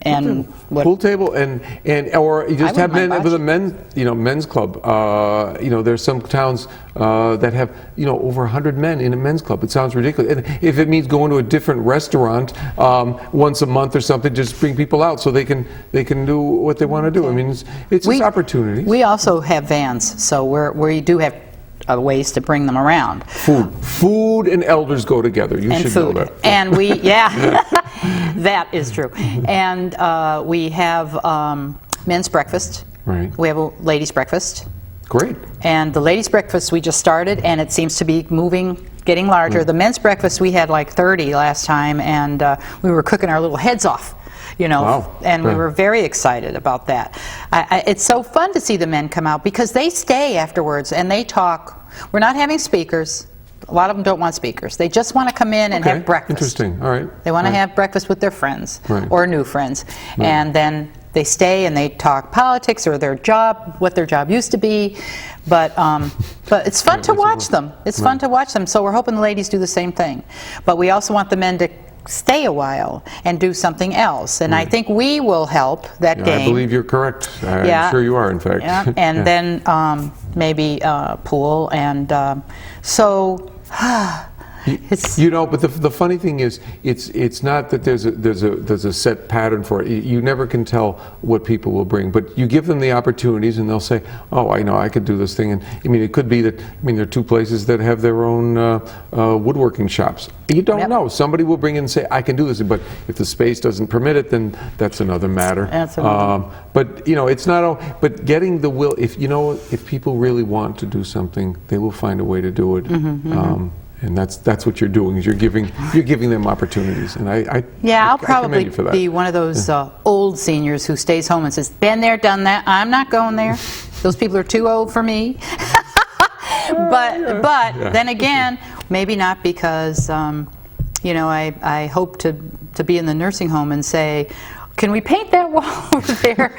And what? Pool table and or you just I have wouldn't men mind with a men's club. There's some towns that have over 100 men in a men's club. It sounds ridiculous. And if it means going to a different restaurant once a month or something, just bring people out so they can do what they want to do. I mean, it's just opportunities. We also have vans, so we do have ways to bring them around. Food and elders go together. You should know that. And that is true. And we have men's breakfast. Right. We have a ladies' breakfast. Great. And the ladies' breakfast we just started, and it seems to be getting larger. The men's breakfast we had like 30 last time, and we were cooking our little heads off. Wow. And we Yeah. were very excited about that. It's so fun to see the men come out because they stay afterwards and they talk. We're not having speakers. A lot of them don't want speakers. They just want to come in and have breakfast. Interesting. All right. They want to have breakfast with their friends Right. or new friends. And then they stay and they talk politics or their job, what their job used to be. But it's fun to watch them. It's fun to watch them. So we're hoping the ladies do the same thing. But we also want the men to stay a while and do something else. And I think we will help that game. I believe you're correct. I'm sure you are, in fact. Yeah. And then maybe pool. And so It's, You know, but the funny thing is, it's not that there's a set pattern for it. You never can tell what people will bring, but you give them the opportunities, and they'll say, "Oh, I know, I could do this thing." And I mean, it could be that there are two places that have their own woodworking shops. You don't know. Somebody will bring in and say, "I can do this," but if the space doesn't permit it, then that's another matter. That's another. But it's not all. But getting the will. If people really want to do something, they will find a way to do it. And that's what you're doing, is you're giving them opportunities. And I'll probably commend you for that. be one of those old seniors who stays home and says, "Been there, done that. I'm not going there. Those people are too old for me." But then again, maybe not, because I hope to be in the nursing home and say, "Can we paint that wall over there?"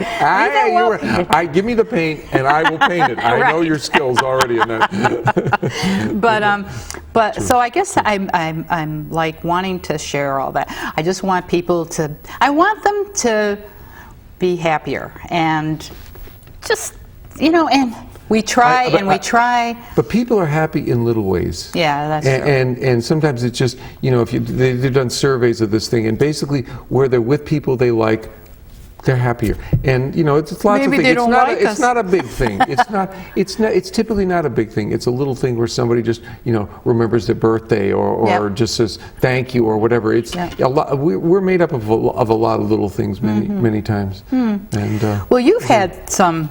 Give me the paint, and I will paint it. I know your skills already in that. But so I guess I'm like wanting to share all that. I just want people to. I want them to be happier, and just and we try and we try. But people are happy in little ways. Yeah, that's true. And sometimes it's just, if they've done surveys of this thing, and basically where they're with people they like, they're happier. And it's lots of things. They don't like us. It's not a big thing. It's typically not a big thing. It's a little thing where somebody just remembers their birthday, or just says thank you, or whatever. It's a lot. We're made up of a lot of little things many times. And well, you've had some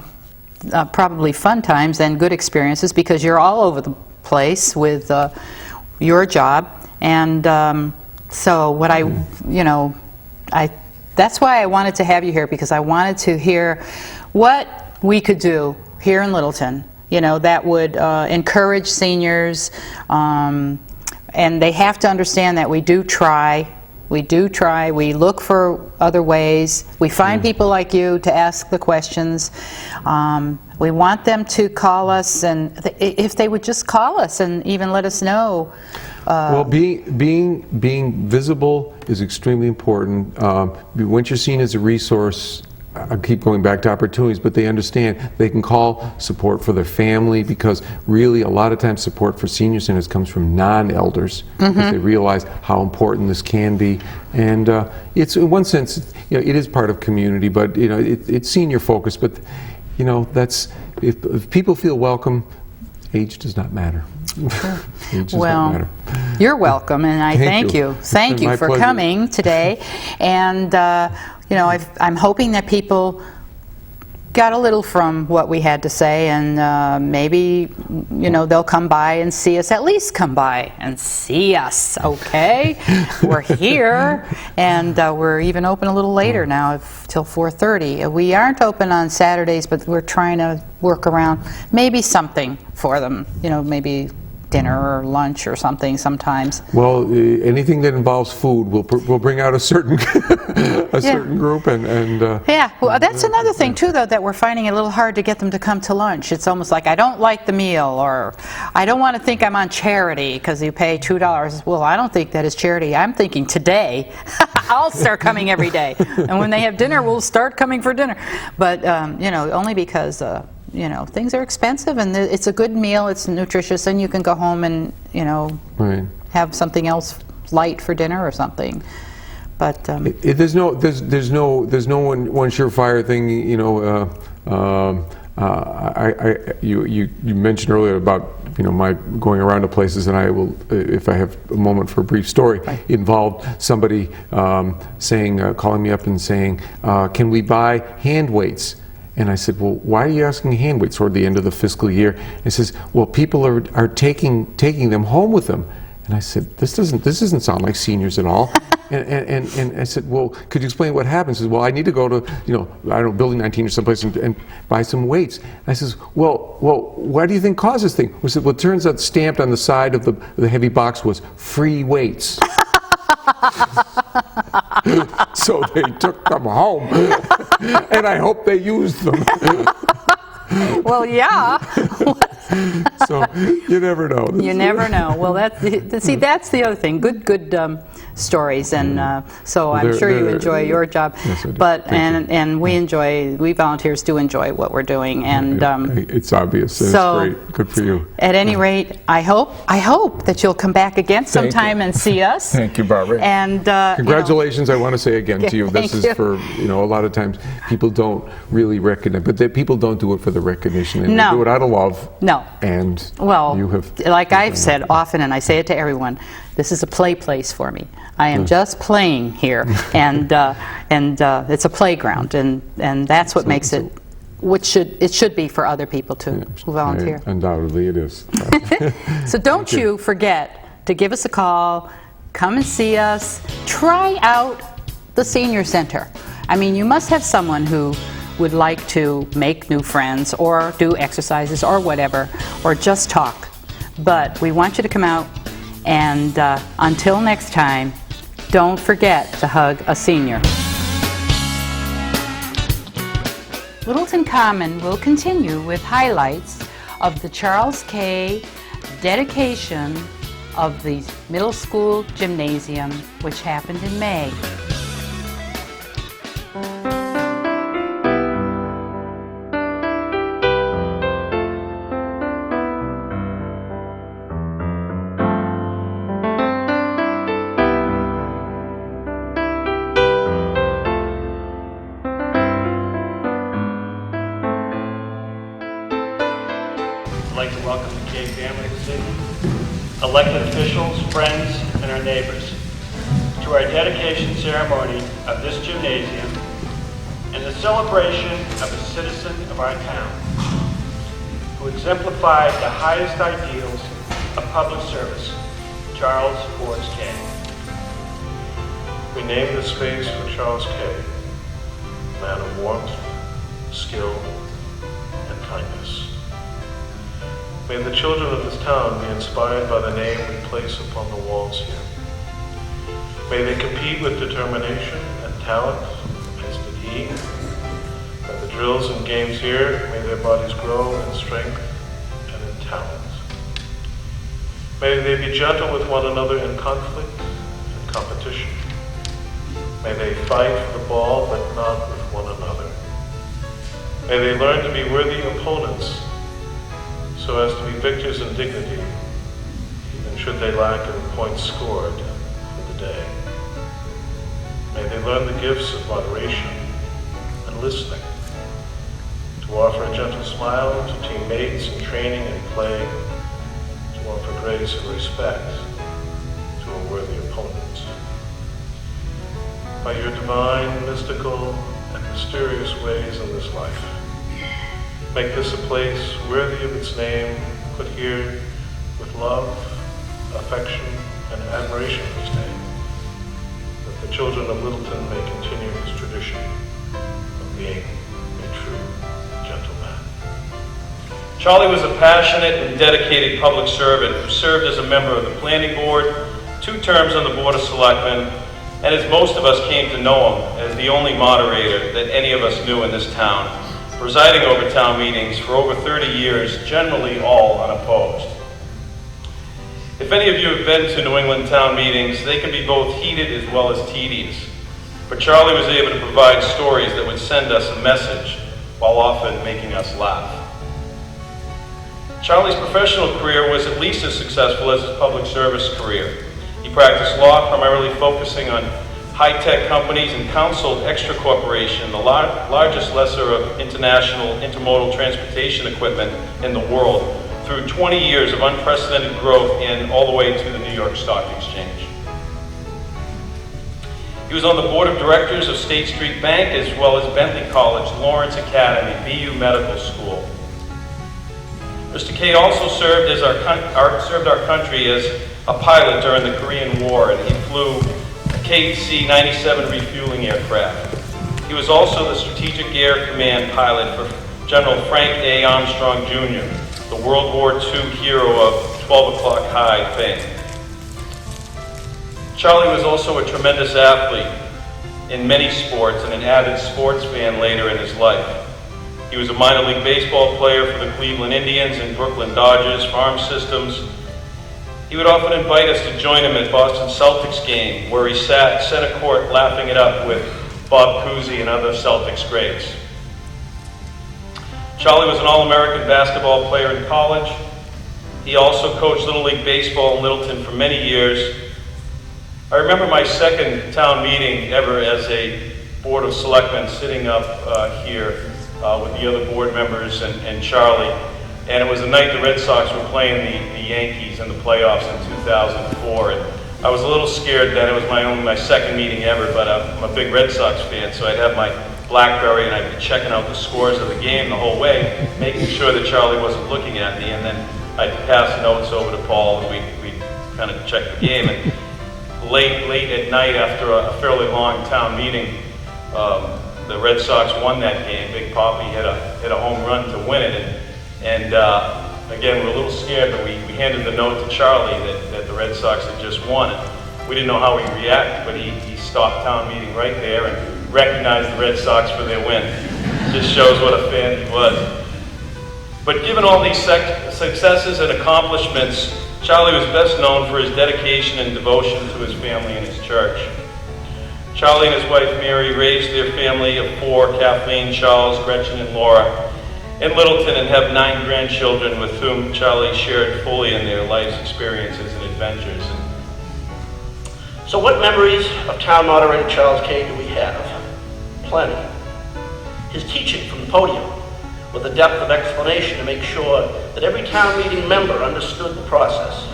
probably fun times and good experiences, because you're all over the place with your job. And so what that's why I wanted to have you here, because I wanted to hear what we could do here in Littleton, that would encourage seniors, and they have to understand that we do try. We look for other ways. We find people like you to ask the questions. We want them to call us, and if they would just call us and even let us know. Well, being visible is extremely important. Once you're seen as a resource, I keep going back to opportunities, but they understand they can call support for their family, because really a lot of times support for senior centers comes from non-elders, because they realize how important this can be. And it's, in one sense, it is part of community, but it's senior focused. But that's, if people feel welcome, age does not matter. Age does not matter. You're welcome, and I thank you. Thank you for coming today. And I'm hoping that people got a little from what we had to say, and maybe they'll come by and see us. At least come by and see us, okay? We're here, and we're even open a little later now, till 4:30. We aren't open on Saturdays, but we're trying to work around maybe something for them, maybe dinner or lunch or something sometimes. Well, anything that involves food will bring out a certain certain group, and yeah. Well, that's another thing too, though, that we're finding it a little hard to get them to come to lunch. It's almost like, I don't like the meal, or I don't want to think I'm on charity because you pay $2. Well, I don't think that is charity. I'm thinking today I'll start coming every day, and when they have dinner, we'll start coming for dinner. But only because things are expensive, and it's a good meal, it's nutritious, and you can go home and have something else light for dinner or something. But there's no one surefire thing. You mentioned earlier about my going around to places, and I will, if I have a moment for a brief story, involved somebody calling me up and saying, "Can we buy hand weights?" And I said, "Well, why are you asking hand weights toward the end of the fiscal year?" And he says, "Well, people are taking them home with them." And I said, "This doesn't sound like seniors at all." and I said, "Well, could you explain what happens?" He says, "Well, I need to go to I don't know, Building 19 or someplace and buy some weights." And I says, "Well, why do you think caused this thing?" We said, "Well, it turns out stamped on the side of the heavy box was free weights." So they took them home, and I hope they used them. Well, yeah. So you never know. You never know. Well, that's the other thing. Good stories, and so I'm sure you enjoy your job. Yes, I do. But Thank you. and we volunteers do enjoy what we're doing, and It's obvious. It's so great. Good for you. at any rate, I hope that you'll come back again sometime and see us. Thank you, Barbara. And Congratulations, I want to say again to you. This Thank is you. for, a lot of times people don't really recognize, but people don't do it for the recognition. They No. do it out of love. No. And Well, you have. like I've said often, and I say it to everyone, this is a play place for me. I am just playing here, and it's a playground, and that's what makes it. It should be for other people too who volunteer. Undoubtedly, it is. So don't you forget to give us a call, come and see us, try out the senior center. I mean, you must have someone who would like to make new friends or do exercises or whatever, or just talk. But we want you to come out, and until next time, don't forget to hug a senior. Littleton Common will continue with highlights of the Charles K. dedication of the middle school gymnasium, which happened in May. I'd like to welcome the K family this evening, elected officials, friends, and our neighbors to our dedication ceremony of this gymnasium and the celebration of a citizen of our town who exemplified the highest ideals of public service, Charles Forbes K. We name this space for Charles K., a man of warmth, skill, and kindness. May the children of this town be inspired by the name we place upon the walls here. May they compete with determination and talent against the heat. At the drills and games here, may their bodies grow in strength and in talent. May they be gentle with one another in conflict and competition. May they fight for the ball, but not with one another. May they learn to be worthy opponents, so as to be victors in dignity, even should they lack in points scored for the day. May they learn the gifts of moderation and listening, to offer a gentle smile to teammates in training and play, to offer grace and respect to a worthy opponent. By your divine, mystical, and mysterious ways in this life, make this a place worthy of its name, put here with love, affection, and admiration for its name, that the children of Littleton may continue his tradition of being a true gentleman. Charlie was a passionate and dedicated public servant who served as a member of the planning board, 2 terms on the Board of Selectmen, and as most of us came to know him as the only moderator that any of us knew in this town, presiding over town meetings for over 30 years, generally all unopposed. If any of you have been to New England town meetings, they can be both heated as well as tedious. But Charlie was able to provide stories that would send us a message while often making us laugh. Charlie's professional career was at least as successful as his public service career. He practiced law, primarily focusing on high-tech companies, and counseled Extra Corporation, the largest lessor of international intermodal transportation equipment in the world, through 20 years of unprecedented growth and all the way to the New York Stock Exchange. He was on the board of directors of State Street Bank as well as Bentley College, Lawrence Academy, BU Medical School. Mr. K also served our country as a pilot during the Korean War, and he flew KC-97 refueling aircraft. He was also the Strategic Air Command pilot for General Frank A. Armstrong Jr., the World War II hero of 12 O'Clock High fame. Charlie was also a tremendous athlete in many sports and an avid sports fan later in his life. He was a minor league baseball player for the Cleveland Indians and Brooklyn Dodgers, farm systems, He would often invite us to join him at Boston Celtics game, where he sat center court laughing it up with Bob Cousy and other Celtics greats. Charlie was an All-American basketball player in college. He also coached Little League Baseball in Littleton for many years. I remember my second town meeting ever as a Board of Selectmen sitting up here with the other board members and Charlie. And it was the night the Red Sox were playing the Yankees in the playoffs in 2004. And I was a little scared then. It was my second meeting ever, but I'm a big Red Sox fan, so I'd have my BlackBerry and I'd be checking out the scores of the game the whole way, making sure that Charlie wasn't looking at me, and then I'd pass notes over to Paul and we'd kind of check the game. And late at night after a fairly long town meeting, the Red Sox won that game. Big Poppy hit a home run to win it. And again, we're a little scared, but we handed the note to Charlie that the Red Sox had just won. And we didn't know how he'd react, but he stopped town meeting right there and recognized the Red Sox for their win. Just shows what a fan he was. But given all these successes and accomplishments, Charlie was best known for his dedication and devotion to his family and his church. Charlie and his wife Mary raised their family of 4, Kathleen, Charles, Gretchen, and Laura, in Littleton, and have 9 grandchildren with whom Charlie shared fully in their life's experiences and adventures. So what memories of town moderator Charles Kay do we have? Plenty. His teaching from the podium, with a depth of explanation to make sure that every town meeting member understood the process.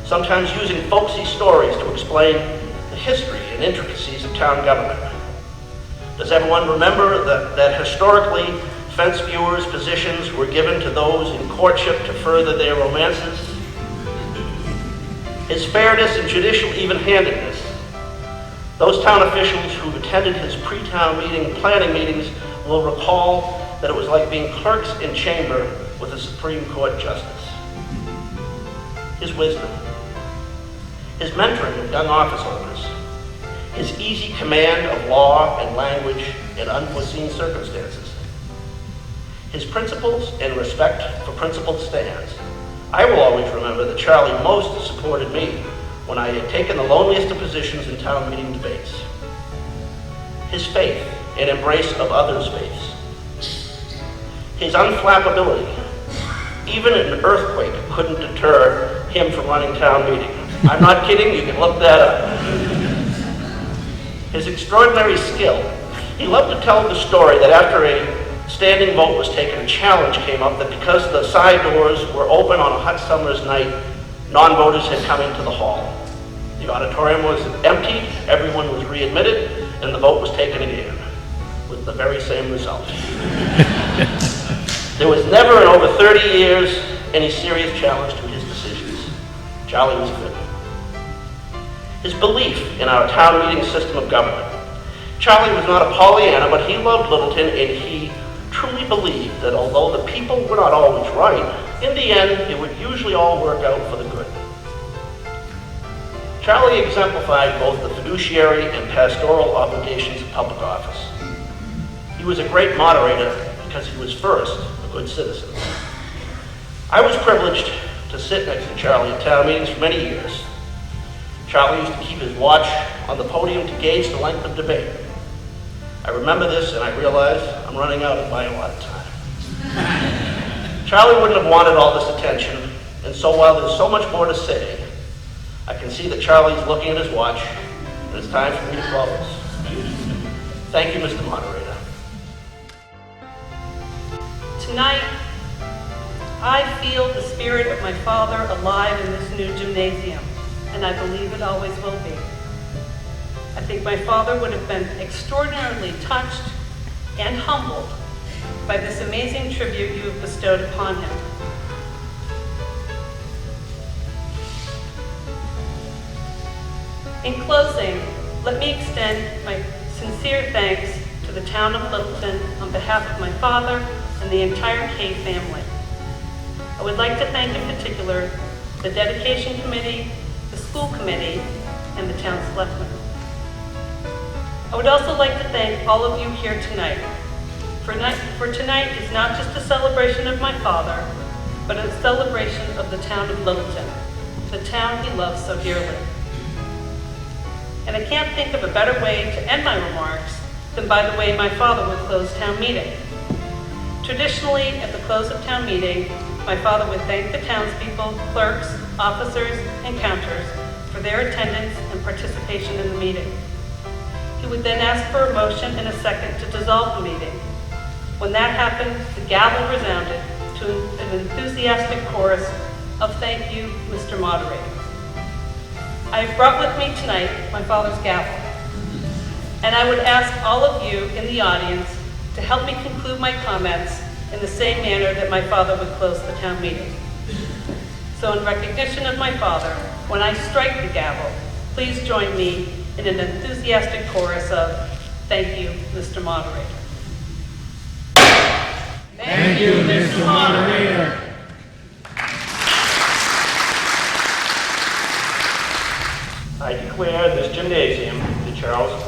Sometimes using folksy stories to explain the history and intricacies of town government. Does everyone remember that historically fence viewers' positions were given to those in courtship to further their romances? His fairness and judicial even-handedness. Those town officials who've attended his pre-town meeting planning meetings will recall that it was like being clerks in chamber with a Supreme Court justice. His wisdom. His mentoring of young office holders. His easy command of law and language in unforeseen circumstances. His principles and respect for principled stands. I will always remember that Charlie most supported me when I had taken the loneliest of positions in town meeting debates. His faith and embrace of others' faiths. His unflappability. Even an earthquake couldn't deter him from running town meeting. I'm not kidding, you can look that up. His extraordinary skill. He loved to tell the story that after a standing vote was taken, a challenge came up that because the side doors were open on a hot summer's night, non-voters had come into the hall. The auditorium was empty, everyone was readmitted, and the vote was taken again, with the very same result. There was never in over 30 years any serious challenge to his decisions. Charlie was good. His belief in our town meeting system of government. Charlie was not a Pollyanna, but he loved Littleton, and he truly believed that although the people were not always right, in the end, it would usually all work out for the good. Charlie exemplified both the fiduciary and pastoral obligations of public office. He was a great moderator because he was first a good citizen. I was privileged to sit next to Charlie at town meetings for many years. Charlie used to keep his watch on the podium to gauge the length of debate. I remember this and I realized I'm running out by a lot of time. Charlie wouldn't have wanted all this attention, and so while there's so much more to say, I can see that Charlie's looking at his watch, and it's time for me to close. Thank you, Mr. Moderator. Tonight, I feel the spirit of my father alive in this new gymnasium, and I believe it always will be. I think my father would have been extraordinarily touched and humbled by this amazing tribute you have bestowed upon him. In closing, let me extend my sincere thanks to the town of Littleton on behalf of my father and the entire Kay family. I would like to thank in particular the dedication committee, the school committee, and the town selectmen. I would also like to thank all of you here tonight. For tonight is not just a celebration of my father, but a celebration of the town of Littleton. the town he loves so dearly. And I can't think of a better way to end my remarks than by the way my father would close town meeting. Traditionally, at the close of town meeting, my father would thank the townspeople, clerks, officers, and counters for their attendance and participation in the meeting. He would then ask for a motion and a second to dissolve the meeting. When that happened, the gavel resounded to an enthusiastic chorus of "Thank you, Mr. Moderator." I have brought with me tonight my father's gavel, and I would ask all of you in the audience to help me conclude my comments in the same manner that my father would close the town meeting. So in recognition of my father, when I strike the gavel, please join me in an enthusiastic chorus of "Thank you, Mr. Moderator." Thank you, Mr. Moderator. I declare this gymnasium, the Charles